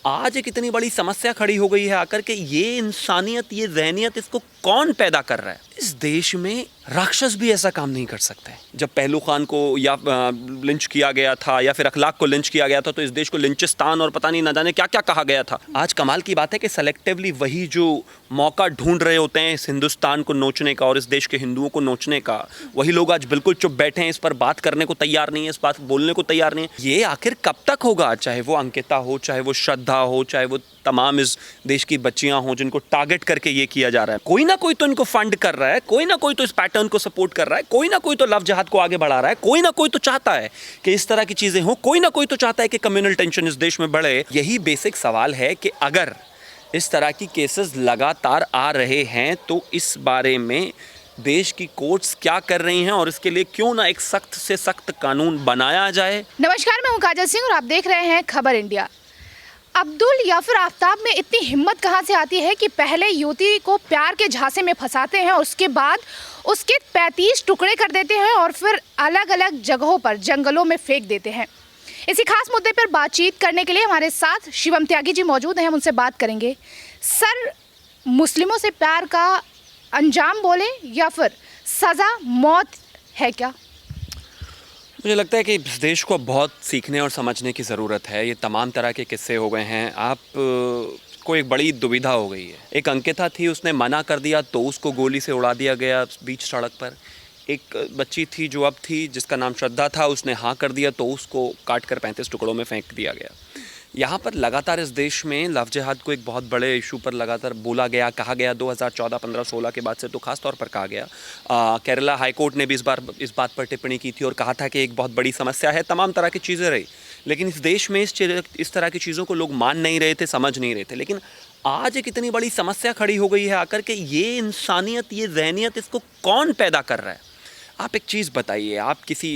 आज एक इतनी बड़ी समस्या खड़ी हो गई है आकर के ये इंसानियत, ये ज़हनियत, इसको कौन पैदा कर रहा है? इस देश में राक्षस भी ऐसा काम नहीं कर सकते। जब पहलू खान को या लिंच किया गया था या फिर अखलाक को लिंच किया गया था तो इस देश को लिंचिस्तान और पता नहीं ना जाने क्या क्या कहा गया था। आज कमाल की बात है कि सेलेक्टिवली वही जो मौका ढूंढ रहे होते हैं इस हिंदुस्तान को नोचने का और इस देश के हिंदुओं को नोचने का, वही लोग आज बिल्कुल चुप बैठे हैं, इस पर बात करने को तैयार नहीं है, इस बात बोलने को तैयार नहीं है। ये आखिर कब तक होगा? चाहे वो अंकिता हो, चाहे वो श्रद्धा हो, चाहे वो तमाम इस देश की बच्चियां हों जिनको टारगेट करके ये किया जा रहा है। कोई ना कोई तो इनको फंड कर रहा है, कोई ना कोई तो इस पैटर्न को सपोर्ट कर रहा है, कोई ना कोई तो लव जिहाद को आगे बढ़ा रहा है, कोई ना कोई तो चाहता है कि इस तरह की चीजें हो, कोई ना कोई तो चाहता है कि कम्युनल टेंशन इस देश में बढ़े। यही बेसिक सवाल है कि अगर इस तरह की केसेस लगातार आ रहे हैं तो इस बारे में देश की कोर्ट्स क्या कर रही हैं और इसके लिए क्यों ना एक सख्त से सख्त कानून बनाया जाए। नमस्कार, मैं हूं काजल सिंह और आप देख रहे हैं खबर इंडिया। अब्दुल या फिर आफ्ताब में इतनी हिम्मत कहां से आती है कि पहले युवती को प्यार के झांसे में फंसाते हैं और उसके बाद उसके 35 टुकड़े कर देते हैं और फिर अलग अलग जगहों पर जंगलों में फेंक देते हैं। इसी खास मुद्दे पर बातचीत करने के लिए हमारे साथ शिवम त्यागी जी मौजूद हैं। हम उनसे बात करेंगे। सर, मुस्लिमों से प्यार का अंजाम बोले या फिर सज़ा मौत है क्या? मुझे लगता है कि इस देश को बहुत सीखने और समझने की ज़रूरत है। ये तमाम तरह के किस्से हो गए हैं। आप को एक बड़ी दुविधा हो गई है। एक अंकिता थी, उसने मना कर दिया तो उसको गोली से उड़ा दिया गया बीच सड़क पर। एक बच्ची थी जो अब थी, जिसका नाम श्रद्धा था, उसने हाँ कर दिया तो उसको काट कर 35 टुकड़ों में फेंक दिया गया। यहाँ पर लगातार इस देश में लव जिहाद को एक बहुत बड़े इशू पर लगातार बोला गया, कहा गया। 2014, 15, 16 के बाद से तो खास तौर पर कहा गया। केरला हाई कोर्ट ने भी इस बात पर टिप्पणी की थी और कहा था कि एक बहुत बड़ी समस्या है। तमाम तरह की चीज़ें रही, लेकिन इस देश में इस तरह की चीज़ों को लोग मान नहीं रहे थे, समझ नहीं रहे थे। लेकिन आज एक इतनी बड़ी समस्या खड़ी हो गई है आकर के ये इंसानियत, ये ज़हनियत, इसको कौन पैदा कर रहा है? आप एक चीज़ बताइए, आप किसी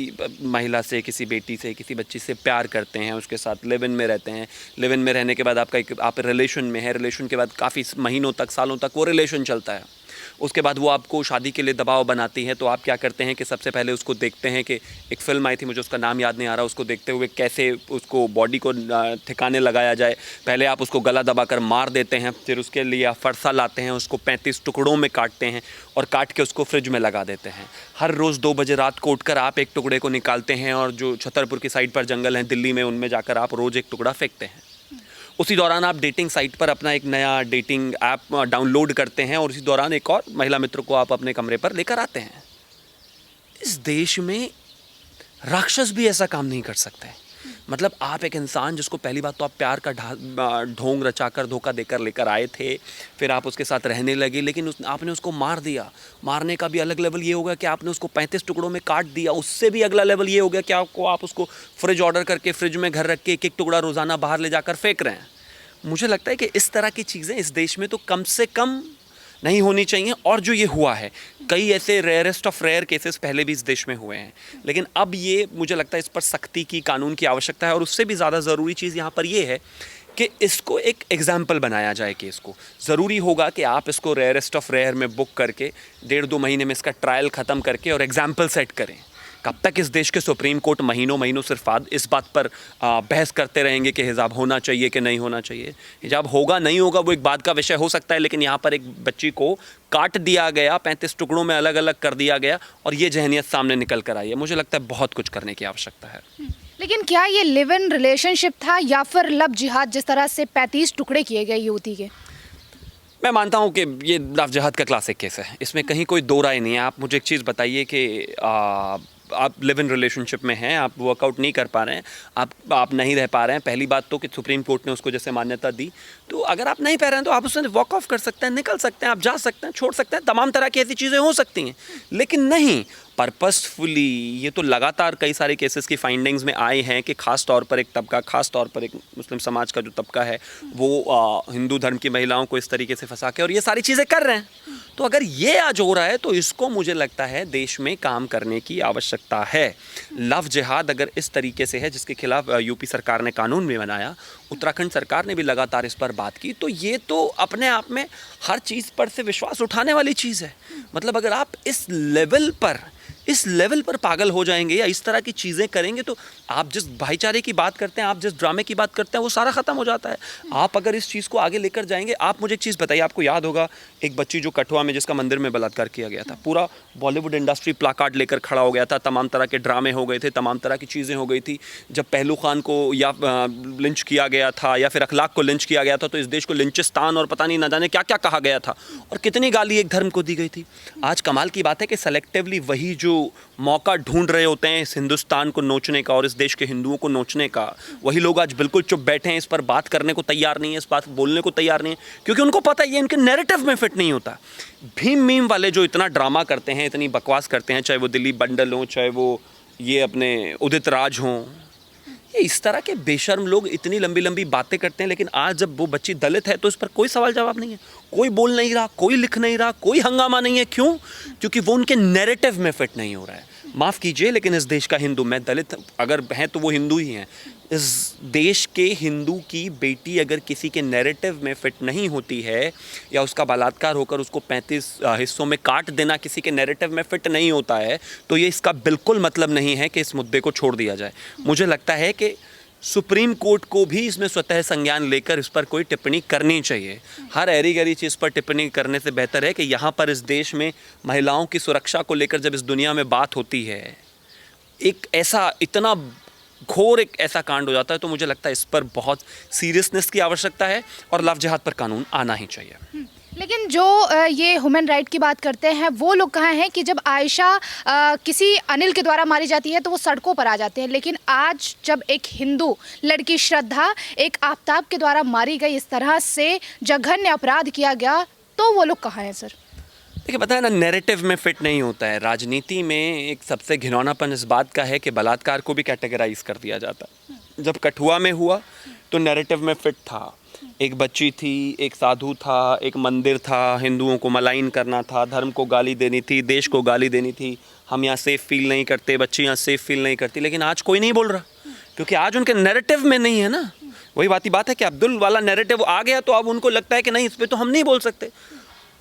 महिला से, किसी बेटी से, किसी बच्ची से प्यार करते हैं, उसके साथ लिव इन में रहते हैं। लिव इन में रहने के बाद आप रिलेशन में है, रिलेशन के बाद काफ़ी महीनों तक, सालों तक वो रिलेशन चलता है। उसके बाद वो आपको शादी के लिए दबाव बनाती है, तो आप क्या करते हैं कि सबसे पहले उसको देखते हैं कि एक फ़िल्म आई थी, मुझे उसका नाम याद नहीं आ रहा, उसको देखते हुए कैसे उसको बॉडी को ठिकाने लगाया जाए। पहले आप उसको गला दबाकर मार देते हैं, फिर उसके लिए आप फरसा लाते हैं, उसको 35 टुकड़ों में काटते हैं और काट के उसको फ्रिज में लगा देते हैं। हर रोज़ 2 बजे रात को उठकर आप एक टुकड़े को निकालते हैं और जो छतरपुर की साइड पर जंगल हैं दिल्ली में, उनमें जाकर आप रोज़ एक टुकड़ा फेंकते हैं। उसी दौरान आप डेटिंग साइट पर अपना एक नया डेटिंग ऐप डाउनलोड करते हैं और उसी दौरान एक और महिला मित्र को आप अपने कमरे पर लेकर आते हैं। इस देश में राक्षस भी ऐसा काम नहीं कर सकते। मतलब आप एक इंसान जिसको पहली बात तो आप प्यार का ढोंग रचाकर, धोखा देकर लेकर आए थे, फिर आप उसके साथ रहने लगे, लेकिन आपने उसको मार दिया। मारने का भी अलग लेवल ये होगा कि आपने उसको 35 टुकड़ों में काट दिया। उससे भी अगला लेवल ये हो गया कि आप उसको फ्रिज ऑर्डर करके फ्रिज में घर रख के एक एक टुकड़ा रोज़ाना बाहर ले जाकर फेंक रहे हैं। मुझे लगता है कि इस तरह की चीज़ें इस देश में तो कम से कम नहीं होनी चाहिए। और जो ये हुआ है, कई ऐसे रेयरेस्ट ऑफ रेयर केसेस पहले भी इस देश में हुए हैं, लेकिन अब ये मुझे लगता है इस पर सख्ती की, कानून की आवश्यकता है। और उससे भी ज़्यादा ज़रूरी चीज़ यहाँ पर ये है कि इसको एक एग्जाम्पल बनाया जाए केस को। ज़रूरी होगा कि आप इसको रेयरेस्ट ऑफ रेयर में बुक करके 1.5-2 महीने में इसका ट्रायल ख़त्म करके और एग्जाम्पल सेट करें। कब तक इस देश के सुप्रीम कोर्ट महीनों सिर्फ इस बात पर बहस करते रहेंगे कि हिजाब होना चाहिए कि नहीं होना चाहिए? हिजाब होगा नहीं होगा वो एक बात का विषय हो सकता है, लेकिन यहाँ पर एक बच्ची को काट दिया गया, 35 टुकड़ों में अलग अलग कर दिया गया और ये जहनियत सामने निकल कर आई है। मुझे लगता है बहुत कुछ करने की आवश्यकता है। लेकिन क्या ये लिव इन रिलेशनशिप था या फिर लव जिहाद, जिस तरह से 35 टुकड़े किए गए युवती के? मैं मानता हूँ कि ये लव जिहाद का क्लासिक केस है, इसमें कहीं कोई दो राय नहीं है। आप मुझे एक चीज़ बताइए कि आप लिव इन रिलेशनशिप में हैं, आप वर्कआउट नहीं कर पा रहे हैं, आप नहीं रह पा रहे हैं। पहली बात तो कि सुप्रीम कोर्ट ने उसको जैसे मान्यता दी, तो अगर आप नहीं पा रहे हैं तो आप उससे वॉक ऑफ कर सकते हैं, निकल सकते हैं, आप जा सकते हैं, छोड़ सकते हैं। तमाम तरह की ऐसी चीज़ें हो सकती हैं, लेकिन नहीं पर्पसफुली। ये तो लगातार कई सारे केसेस की फाइंडिंग्स में आए हैं कि ख़ास तौर पर एक तबका, ख़ास तौर पर एक मुस्लिम समाज का जो तबका है, वो हिंदू धर्म की महिलाओं को इस तरीके से फंसा के और ये सारी चीज़ें कर रहे हैं। तो अगर ये आज हो रहा है तो इसको मुझे लगता है देश में काम करने की आवश्यकता है। लव जिहाद अगर इस तरीके से है, जिसके खिलाफ यूपी सरकार ने कानून भी बनाया, उत्तराखंड सरकार ने भी लगातार इस पर बात की, तो ये तो अपने आप में हर चीज़ पर से विश्वास उठाने वाली चीज़ है। मतलब अगर आप इस लेवल पर इस लेवल पर पागल हो जाएंगे या इस तरह की चीज़ें करेंगे तो आप जिस भाईचारे की बात करते हैं, आप जिस ड्रामे की बात करते हैं, वो सारा ख़त्म हो जाता है। आप अगर इस चीज़ को आगे लेकर जाएंगे, आप मुझे एक चीज़ बताइए, आपको याद होगा एक बच्ची जो कठुआ में जिसका मंदिर में बलात्कार किया गया था, पूरा बॉलीवुड इंडस्ट्री प्लाकार्ड लेकर खड़ा हो गया था, तमाम तरह के ड्रामे हो गए थे, तमाम तरह की चीज़ें हो गई थी। जब पहलू खान को या लिंच किया गया था या फिर अखलाक को लिंच किया गया था तो इस देश को लिंचिस्तान और पता नहीं ना जाने क्या क्या कहा गया था और कितनी गाली एक धर्म को दी गई थी। आज कमाल की बात है कि सेलेक्टिवली वही जो मौका ढूंढ रहे होते हैं इस हिंदुस्तान को नोचने का और इस देश के हिंदुओं को नोचने का, वही लोग आज बिल्कुल चुप बैठे हैं, इस पर बात करने को तैयार नहीं है, इस बात बोलने को तैयार नहीं है, क्योंकि उनको पता है ये इनके नैरेटिव में फिट नहीं होता। भीम मीम वाले जो इतना ड्रामा करते हैं, इतनी बकवास करते हैं, चाहे वो दिलीप बंडल हो, चाहे वो ये अपने उदित राज हों, ये इस तरह के बेशर्म लोग इतनी लंबी लंबी बातें करते हैं, लेकिन आज जब वो बच्ची दलित है तो इस पर कोई सवाल जवाब नहीं है, कोई बोल नहीं रहा, कोई लिख नहीं रहा, कोई हंगामा नहीं है। क्यों? क्योंकि वो उनके नैरेटिव में फिट नहीं हो रहा है। माफ़ कीजिए, लेकिन इस देश का हिंदू, मैं दलित अगर हैं तो वो हिंदू ही हैं, इस देश के हिंदू की बेटी अगर किसी के नैरेटिव में फिट नहीं होती है या उसका बलात्कार होकर उसको 35 हिस्सों में काट देना किसी के नैरेटिव में फिट नहीं होता है, तो ये इसका बिल्कुल मतलब नहीं है कि इस मुद्दे को छोड़ दिया जाए। मुझे लगता है कि सुप्रीम कोर्ट को भी इसमें स्वतः संज्ञान लेकर इस पर कोई टिप्पणी करनी चाहिए। हर ऐरी गैरी चीज़ पर टिप्पणी करने से बेहतर है कि यहाँ पर इस देश में महिलाओं की सुरक्षा को लेकर जब इस दुनिया में बात होती है, एक ऐसा इतना घोर एक ऐसा कांड हो जाता है, तो मुझे लगता है इस पर बहुत सीरियसनेस की आवश्यकता है और लव जिहाद पर कानून आना ही चाहिए। लेकिन जो ये ह्यूमन राइट की बात करते हैं वो लोग कहाँ हैं कि जब आयशा किसी अनिल के द्वारा मारी जाती है तो वो सड़कों पर आ जाते हैं, लेकिन आज जब एक हिंदू लड़की श्रद्धा एक आफताब के द्वारा मारी गई, इस तरह से जघन्य अपराध किया गया, तो वो लोग कहाँ हैं सर? देखिए, पता है ना, नैरेटिव में फिट नहीं होता है। राजनीति में एक सबसे घिनौनापन इस बात का है कि बलात्कार को भी कैटेगराइज कर दिया जाता है। जब कठुआ में हुआ तो नैरेटिव में फिट था, एक बच्ची थी, एक साधु था, एक मंदिर था, हिंदुओं को मलाइन करना था, धर्म को गाली देनी थी, देश को गाली देनी थी, हम यहाँ सेफ़ फील नहीं करते, बच्ची यहाँ सेफ़ फील नहीं करती। लेकिन आज कोई नहीं बोल रहा, क्योंकि आज उनके नैरेटिव में नहीं है ना। वही बात है कि अब्दुल वाला नैरेटिव आ गया तो अब उनको लगता है कि नहीं, इस पर तो हम नहीं बोल सकते।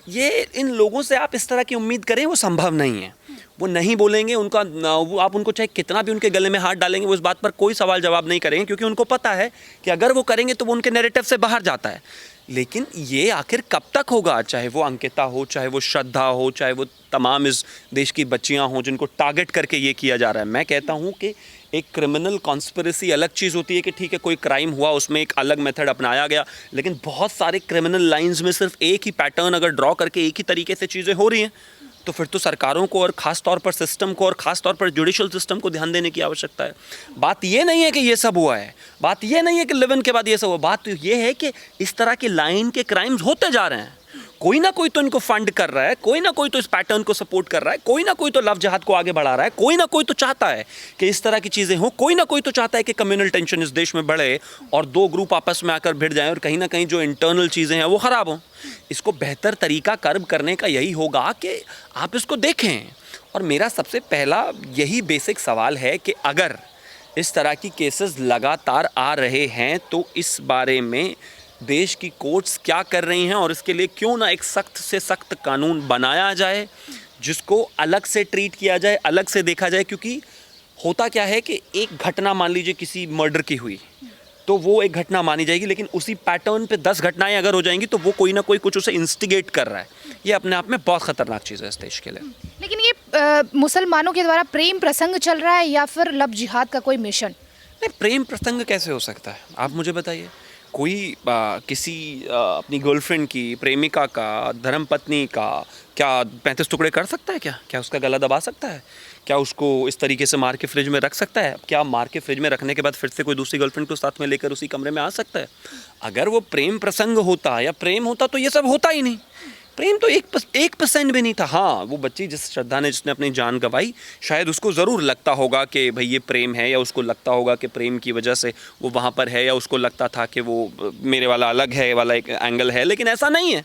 ये इन लोगों से आप इस तरह की उम्मीद करें, वो संभव नहीं है। वो नहीं बोलेंगे, उनका वो आप उनको चाहे कितना भी उनके गले में हाथ डालेंगे, वो इस बात पर कोई सवाल जवाब नहीं करेंगे, क्योंकि उनको पता है कि अगर वो करेंगे तो वो उनके नैरेटिव से बाहर जाता है। लेकिन ये आखिर कब तक होगा? चाहे वो अंकिता हो, चाहे वो श्रद्धा हो, चाहे वो तमाम इस देश की बच्चियां हों जिनको टारगेट करके ये किया जा रहा है। मैं कहता हूँ कि एक क्रिमिनल कॉन्स्पिरेसी अलग चीज़ होती है कि ठीक है, कोई क्राइम हुआ, उसमें एक अलग मेथड अपनाया गया, लेकिन बहुत सारे क्रिमिनल लाइंस में सिर्फ एक ही पैटर्न अगर ड्रॉ करके एक ही तरीके से चीज़ें हो रही हैं, तो फिर तो सरकारों को और ख़ास तौर पर सिस्टम को और ख़ास तौर पर जुडिशल सिस्टम को ध्यान देने की आवश्यकता है। बात ये नहीं है कि ये सब हुआ है, बात ये नहीं है कि लिव इन के बाद ये सब हुआ, बात तो ये है कि इस तरह के लाइन के क्राइम्स होते जा रहे हैं। कोई ना कोई तो इनको फंड कर रहा है, कोई ना कोई तो इस पैटर्न को सपोर्ट कर रहा है, कोई ना कोई तो लव जिहाद को आगे बढ़ा रहा है, कोई ना कोई तो चाहता है कि इस तरह की चीज़ें हों, कोई ना कोई तो चाहता है कि कम्युनल टेंशन इस देश में बढ़े और दो ग्रुप आपस में आकर भिड़ जाएं और कहीं ना कहीं जो इंटरनल चीज़ें हैं वो ख़राब हों। इसको बेहतर तरीका कर्ब करने का यही होगा कि आप इसको देखें। और मेरा सबसे पहला यही बेसिक सवाल है कि अगर इस तरह की केसेस लगातार आ रहे हैं तो इस बारे में देश की कोर्ट्स क्या कर रही हैं और इसके लिए क्यों ना एक सख्त से सख्त कानून बनाया जाए जिसको अलग से ट्रीट किया जाए, अलग से देखा जाए। क्योंकि होता क्या है कि एक घटना मान लीजिए किसी मर्डर की हुई तो वो एक घटना मानी जाएगी, लेकिन उसी पैटर्न पे 10 घटनाएं अगर हो जाएंगी तो वो कोई ना कोई कुछ उसे इंस्टिगेट कर रहा है। ये अपने आप में बहुत ख़तरनाक चीज़ है इस देश के लिए। लेकिन ये मुसलमानों के द्वारा प्रेम प्रसंग चल रहा है या फिर लव जिहाद का कोई मिशन? नहीं, प्रेम प्रसंग कैसे हो सकता है, आप मुझे बताइए। कोई किसी अपनी गर्लफ्रेंड की, प्रेमिका का, धर्मपत्नी का क्या 35 टुकड़े कर सकता है? क्या उसका गला दबा सकता है? क्या उसको इस तरीके से मार के फ्रिज में रख सकता है? क्या मार के फ्रिज में रखने के बाद फिर से कोई दूसरी गर्लफ्रेंड को साथ में लेकर उसी कमरे में आ सकता है? अगर वो प्रेम प्रसंग होता या प्रेम होता तो ये सब होता ही नहीं। प्रेम तो 1% भी नहीं था। हाँ, वो बच्ची जिस श्रद्धा ने जिसने अपनी जान गंवाई, शायद उसको ज़रूर लगता होगा कि भाई ये प्रेम है, या उसको लगता होगा कि प्रेम की वजह से वो वहाँ पर है, या उसको लगता था कि वो मेरे वाला अलग है वाला एक एंगल है। लेकिन ऐसा नहीं है,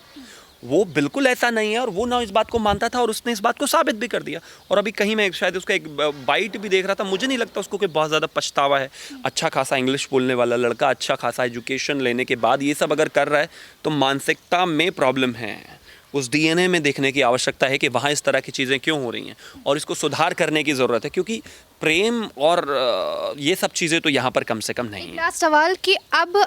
वो बिल्कुल ऐसा नहीं है और वो ना इस बात को मानता था और उसने इस बात को साबित भी कर दिया। और अभी कहीं मैं शायद उसका एक बाइट भी देख रहा था, मुझे नहीं लगता उसको कि बहुत ज़्यादा पछतावा है। अच्छा खासा इंग्लिश बोलने वाला लड़का, अच्छा खासा एजुकेशन लेने के बाद ये सब अगर कर रहा है तो मानसिकता में प्रॉब्लम है। उस डीएनए में देखने की आवश्यकता है कि वहाँ इस तरह की चीज़ें क्यों हो रही हैं और इसको सुधार करने की ज़रूरत है, क्योंकि प्रेम और ये सब चीज़ें तो यहाँ पर कम से कम नहीं हैं। लास्ट सवाल कि अब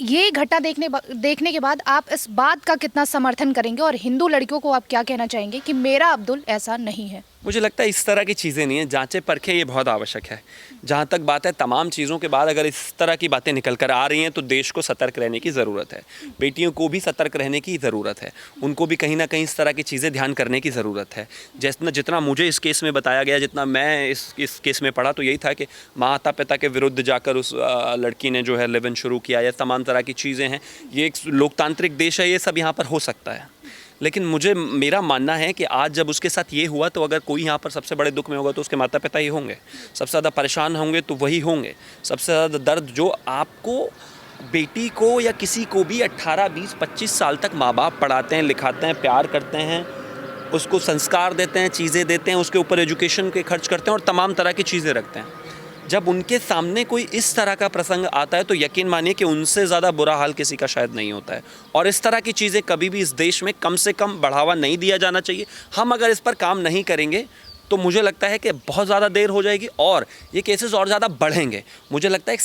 ये घटना देखने के बाद आप इस बात का कितना समर्थन करेंगे और हिंदू लड़कियों को आप क्या कहना चाहेंगे कि मेरा अब्दुल ऐसा नहीं है? मुझे लगता है इस तरह की चीज़ें नहीं हैं, जांचें परखें ये बहुत आवश्यक है। जहाँ तक बात है तमाम चीज़ों के बाद अगर इस तरह की बातें निकल कर आ रही हैं तो देश को सतर्क रहने की ज़रूरत है, बेटियों को भी सतर्क रहने की ज़रूरत है, उनको भी कहीं ना कहीं इस तरह की चीज़ें ध्यान करने की ज़रूरत है। जितना मुझे इस केस में बताया गया, जितना मैं इस केस में पढ़ा, तो यही था कि माता पिता के विरुद्ध जाकर उस लड़की ने जो है लिव इन शुरू किया, या तमाम तरह की चीज़ें हैं। ये एक लोकतांत्रिक देश है, ये सब यहाँ पर हो सकता है, लेकिन मेरा मानना है कि आज जब उसके साथ ये हुआ तो अगर कोई यहाँ पर सबसे बड़े दुख में होगा तो उसके माता पिता ही होंगे, सबसे ज़्यादा परेशान होंगे तो वही होंगे। सबसे ज़्यादा दर्द जो आपको, बेटी को या किसी को भी 18, 20, 25 साल तक माँ बाप पढ़ाते हैं, लिखाते हैं, प्यार करते हैं, उसको संस्कार देते हैं, चीज़ें देते हैं, उसके ऊपर एजुकेशन के खर्च करते हैं और तमाम तरह की चीज़ें रखते हैं। जब उनके सामने कोई इस तरह का प्रसंग आता है तो यकीन मानिए कि उनसे ज़्यादा बुरा हाल किसी का शायद नहीं होता है। और इस तरह की चीज़ें कभी भी इस देश में कम से कम बढ़ावा नहीं दिया जाना चाहिए। हम अगर इस पर काम नहीं करेंगे तो मुझे लगता है कि बहुत ज़्यादा देर हो जाएगी और ये केसेस और ज़्यादा बढ़ेंगे। मुझे लगता है एक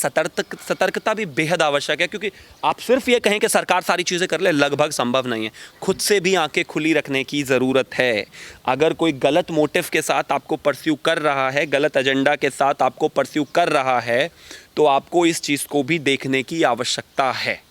सतर्कता भी बेहद आवश्यक है, क्योंकि आप सिर्फ ये कहें कि सरकार सारी चीज़ें कर ले, लगभग संभव नहीं है। खुद से भी आंखें खुली रखने की ज़रूरत है। अगर कोई गलत मोटिव के साथ आपको परस्यू कर रहा है, गलत एजेंडा के साथ आपको परस्यू कर रहा है, तो आपको इस चीज़ को भी देखने की आवश्यकता है।